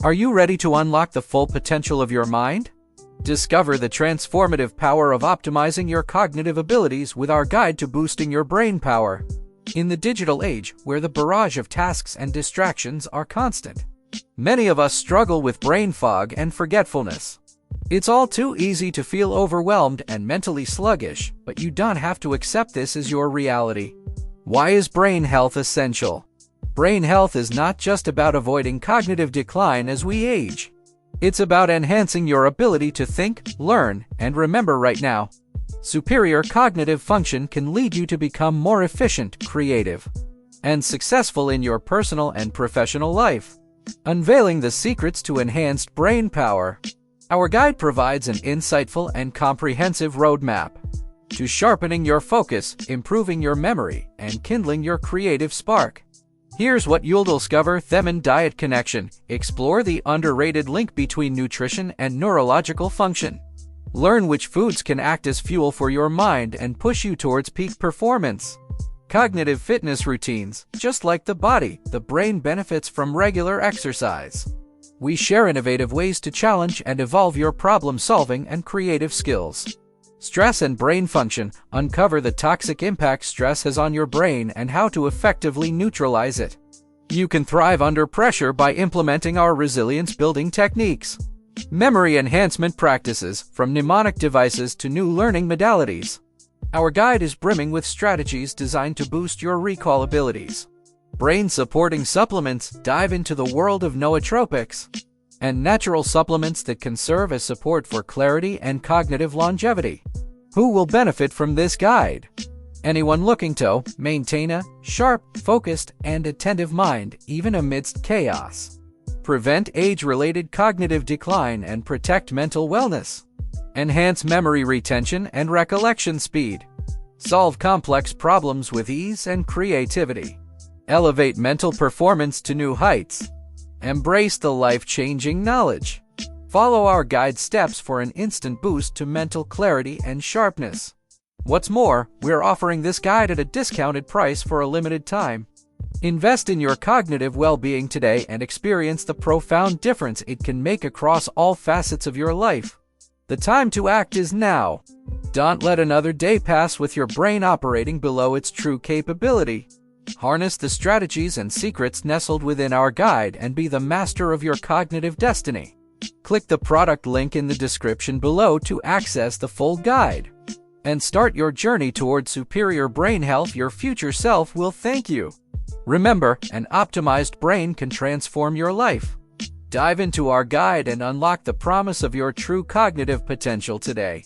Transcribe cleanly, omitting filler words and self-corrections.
Are you ready to unlock the full potential of your mind? Discover the transformative power of optimizing your cognitive abilities with our guide to boosting your brain power. In the digital age, where the barrage of tasks and distractions are constant, many of us struggle with brain fog and forgetfulness. It's all too easy to feel overwhelmed and mentally sluggish, but you don't have to accept this as your reality. Why is brain health essential? Brain health is not just about avoiding cognitive decline as we age. It's about enhancing your ability to think, learn, and remember right now. Superior cognitive function can lead you to become more efficient, creative, and successful in your personal and professional life. Unveiling the secrets to enhanced brain power. Our guide provides an insightful and comprehensive roadmap to sharpening your focus, improving your memory, and kindling your creative spark. Here's what you'll discover: Them diet connection. Explore the underrated link between nutrition and neurological function. Learn which foods can act as fuel for your mind and push you towards peak performance. Cognitive fitness routines. Just like the body, the brain benefits from regular exercise. We share innovative ways to challenge and evolve your problem-solving and creative skills. Stress and brain function. Uncover the toxic impact stress has on your brain and how to effectively neutralize it. You can thrive under pressure by implementing our resilience-building techniques. Memory enhancement practices, from mnemonic devices to new learning modalities. Our guide is brimming with strategies designed to boost your recall abilities. Brain-supporting supplements. Dive into the world of nootropics and natural supplements that can serve as support for clarity and cognitive longevity. Who will benefit from this guide? Anyone looking to maintain a sharp, focused, and attentive mind, even amidst chaos. Prevent age-related cognitive decline and protect mental wellness. Enhance memory retention and recollection speed. Solve complex problems with ease and creativity. Elevate mental performance to new heights. Embrace the life-changing knowledge. Follow our guide steps for an instant boost to mental clarity and sharpness. What's more, we're offering this guide at a discounted price for a limited time. Invest in your cognitive well-being today and experience the profound difference it can make across all facets of your life. The time to act is now. Don't let another day pass with your brain operating below its true capability. Harness the strategies and secrets nestled within our guide and be the master of your cognitive destiny. Click the product link in the description below to access the full guide and start your journey toward superior brain health. Your future self will thank you. Remember, an optimized brain can transform your life. Dive into our guide and unlock the promise of your true cognitive potential today.